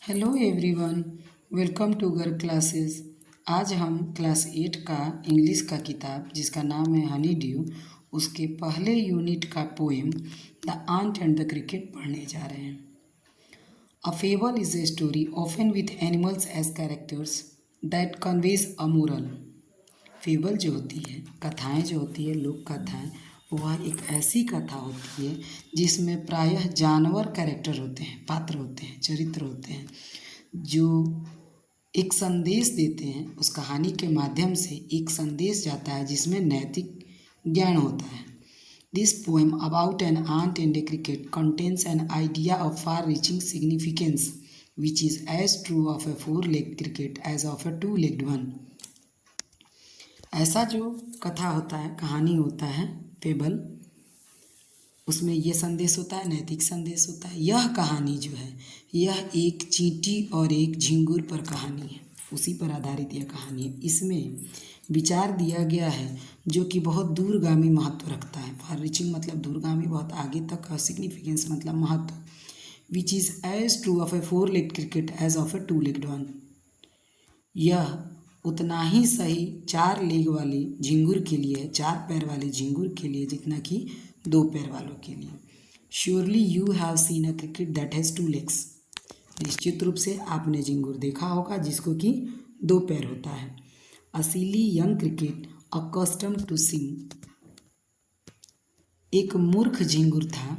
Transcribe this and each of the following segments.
Hello everyone, welcome to गर classes. आज हम क्लास 8 का इंग्लिश का किताब जिसका नाम है हनी ड्यू, उसके पहले यूनिट का poem the ant and the cricket पढ़ने जा रहे हैं। A fable is a story often with animals as characters that conveys a moral. Fable जो होती है, कथाएं जो होती है, लोक कथाएं, वह एक ऐसी कथा होती है जिसमें प्रायः जानवर कैरेक्टर होते हैं, पात्र होते हैं, चरित्र होते हैं, जो एक संदेश देते हैं। उस कहानी के माध्यम से एक संदेश जाता है जिसमें नैतिक ज्ञान होता है। This poem about an ant and a cricket contains an idea of far reaching significance which is as true of a 4-legged cricket as of a 2-legged one. ऐसा जो कथा होता है, कहानी होता है, फेबल, उसमें ये संदेश होता है, नैतिक संदेश होता है। यह कहानी जो है, यह एक चींटी और एक झिंगुर पर कहानी है, उसी पर आधारित यह कहानी है। इसमें विचार दिया गया है जो कि बहुत दूरगामी महत्व रखता है। फार रीचिंग मतलब दूरगामी, बहुत आगे तक, और सिग्निफिकेंस मतलब महत्व। Which is as true of a 4-legged cricket as of a 2-legged one. यह उतना ही सही 4 लेग वाले झिंगुर के लिए है, 4 पैर वाले झिंगुर के लिए, जितना कि 2 पैर वालों के लिए। Surely you have seen a cricket that has 2 legs। निश्चित रूप से आपने झिंगुर देखा होगा जिसको कि 2 पैर होता है। A silly young cricket accustomed to sing. एक मूर्ख झिंगुर था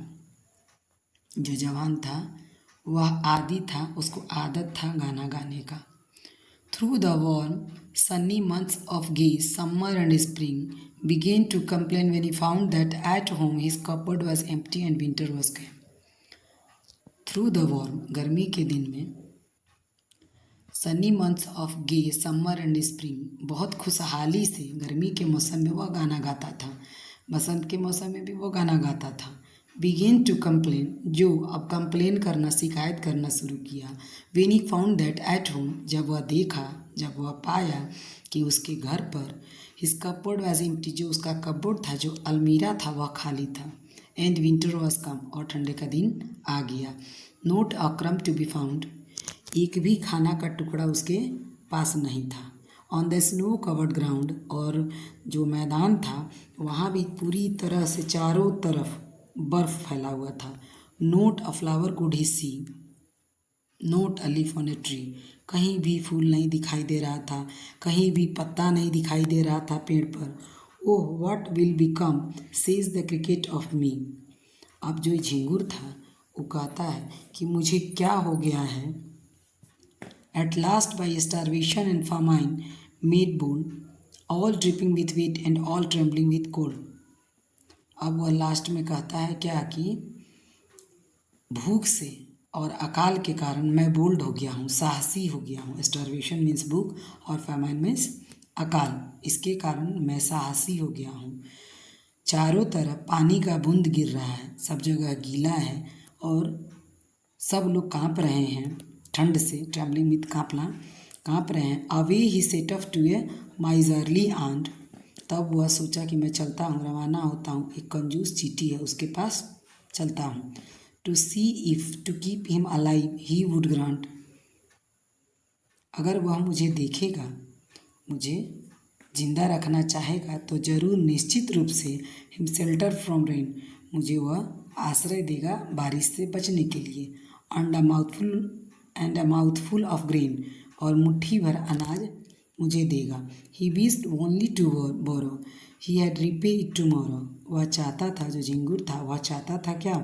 जो जवान था, वह आदी था, उसको आदत था गाना गाने का। Through the warm, sunny months of gay summer and spring, began to complain when he found that at home his cupboard was empty and winter was gone. Through the warm, गर्मी के दिन में, sunny months of the summer and spring, बहुत खुशहाली से गर्मी के मौसम में वह गाना गाता था, बसंत के मौसम में भी वो गाना गाता था। बिगेन टू कंप्लेन, जो अब कंप्लेन करना, शिकायत करना शुरू किया। When he found that at home, जब वह देखा, जब वह पाया कि उसके घर पर हिज कपबोर्ड वॉज एम्प्टी, जो उसका कपबोर्ड था, जो अलमीरा था, वह खाली था। एंड विंटर वॉज कम, और ठंडे का दिन आ गया। Not a crumb to be found, एक भी खाना का टुकड़ा उसके पास नहीं था। On the snow covered ground, और जो मैदान था वहाँ भी पूरी तरह से चारों तरफ बर्फ फैला हुआ था। Not a flower could he see, not a leaf on a tree, कहीं भी फूल नहीं दिखाई दे रहा था, कहीं भी पत्ता नहीं दिखाई दे रहा था पेड़ पर। Oh what will become says the cricket of me. अब जो झिंगुर था वो कहता है कि मुझे क्या हो गया है। At last, by starvation and famine, made bone, all dripping with wet and all trembling with cold. अब वह लास्ट में कहता है क्या कि भूख से और अकाल के कारण मैं बोल्ड हो गया हूँ, साहसी हो गया हूँ। स्टार्वेशन मीन्स भूख और famine मीन्स अकाल, इसके कारण मैं साहसी हो गया हूँ। चारों तरफ पानी का बूंद गिर रहा है, सब जगह गीला है और सब लोग काँप रहे हैं ठंड से, ट्रैवलिंग विथ काँपना, काँप रहे हैं। Away he set off to a miserly ant, तब वह सोचा कि मैं चलता हूँ, रवाना होता हूँ, एक कंजूस चींटी है उसके पास चलता हूँ। To see if to keep him alive he would grant, अगर वह मुझे देखेगा, मुझे जिंदा रखना चाहेगा तो ज़रूर, निश्चित रूप से, हिम शेल्टर फ्रॉम रेन, मुझे वह आश्रय देगा बारिश से बचने के लिए। And a mouthful of grain, और मुट्ठी भर अनाज मुझे देगा। He wished only to borrow, he had repay it tomorrow, वह चाहता था, जो झिंगुर था वह चाहता था क्या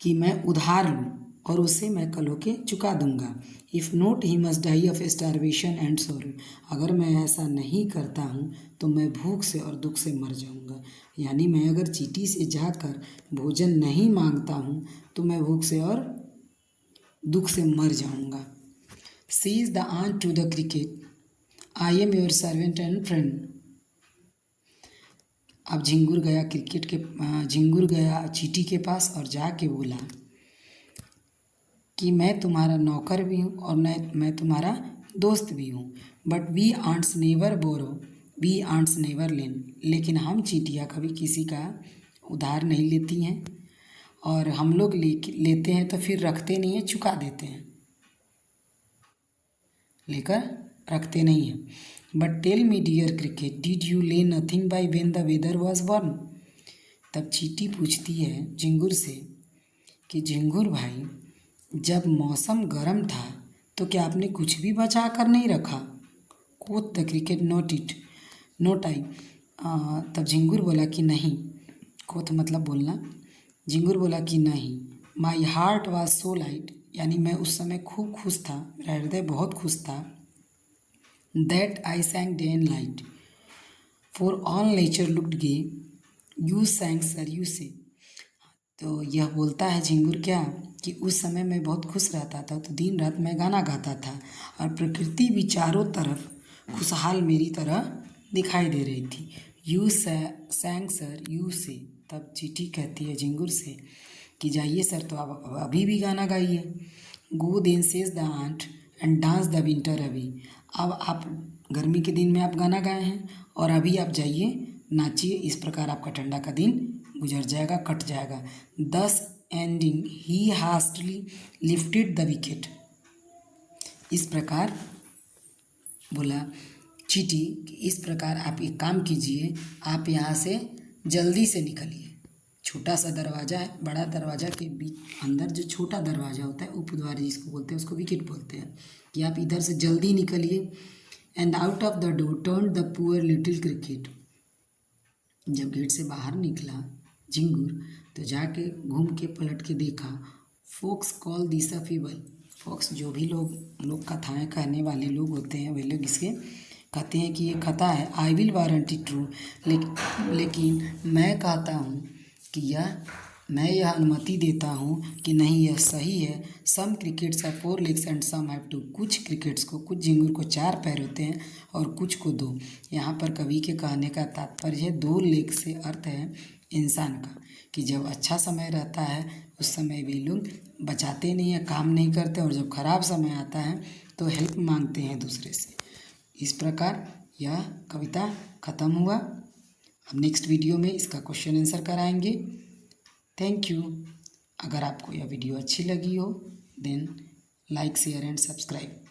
कि मैं उधार लूँ और उसे मैं कल होके चुका दूंगा। If not he must die of starvation and sorrow, अगर मैं ऐसा नहीं करता हूँ तो मैं भूख से और दुख से मर जाऊँगा। यानी मैं अगर चींटी से जाकर भोजन नहीं मांगता हूँ तो मैं भूख से और दुख से मर जाऊँगा। Says the ant to the cricket, I am your servant and friend. अब झिंगुर गया चींटी के पास और जाके बोला कि मैं तुम्हारा नौकर भी हूँ और मैं तुम्हारा दोस्त भी हूँ। But we ants never borrow, we ants never lend, लेकिन हम चींटियाँ कभी किसी का उधार नहीं लेती हैं। और हम लोग लेते हैं तो फिर रखते नहीं हैं, चुका देते हैं, लेकर रखते नहीं हैं। But tell me dear cricket, did you lay nothing by when the weather was warm. तब चींटी पूछती है झिंगुर से कि झिंगुर भाई, जब मौसम गर्म था तो क्या आपने कुछ भी बचा कर नहीं रखा। Quote the cricket not it not I. तब झिंगुर बोला कि नहीं, कोथ मतलब बोलना, झिंगुर बोला कि नहीं, my heart was so light, यानी मैं उस समय खूब खुश था, मेरा हृदय बहुत खुश था, that I sang day and light for all nature looked gay, you sang sir you say. तो यह बोलता है झिंगुर क्या कि उस समय मैं बहुत खुश रहता था, तो दिन रात मैं गाना गाता था और प्रकृति भी चारों तरफ खुशहाल मेरी तरह दिखाई दे रही थी। यू सैंग सर यू से। तब चींटी कहती है झिंगुर से कि जाइए सर, तो आप अभी भी गाना गाइए। Go then says the ant and dance the winter अभी। अब आप गर्मी के दिन में आप गाना गाए हैं और अभी आप जाइए नाचिए, इस प्रकार आपका ठंडा का दिन गुजर जाएगा, कट जाएगा। Thus ending he hastily lifted the wicket. इस प्रकार बोला चींटी कि इस प्रकार आप एक काम कीजिए, आप यहाँ से जल्दी से निकलिए। छोटा सा दरवाज़ा है, बड़ा दरवाज़ा के बीच अंदर जो छोटा दरवाज़ा होता है, उपद्वार जिसको बोलते हैं, उसको विकेट बोलते हैं, कि आप इधर से जल्दी निकलिए। And out of the door turn the poor little cricket. जब गेट से बाहर निकला झिंगुर तो जाके घूम के पलट के देखा, folks call this a fable. Folks जो भी लोग कथाएं कहने वाले लोग होते हैं, वे लोग इसके कहते हैं कि ये कथा है। आई विल वारंटी ट्रू, लेकिन मैं कहता हूँ कि मैं यह अनुमति देता हूँ कि नहीं, यह सही है। Some crickets have 4 legs and some have 2। कुछ क्रिकेट्स को, कुछ झिंगुर को 4 पैर होते हैं और कुछ को 2। यहाँ पर कवि के कहने का तात्पर्य है 2 लेग से अर्थ है इंसान का, कि जब अच्छा समय रहता है उस समय वे लोग बचाते नहीं हैं, काम नहीं करते, और जब खराब समय आता है तो हेल्प मांगते हैं दूसरे से। इस प्रकार यह कविता ख़त्म हुआ। अब नेक्स्ट वीडियो में इसका क्वेश्चन आंसर कराएंगे। Thank you. अगर आपको यह वीडियो अच्छी लगी हो then like share and subscribe.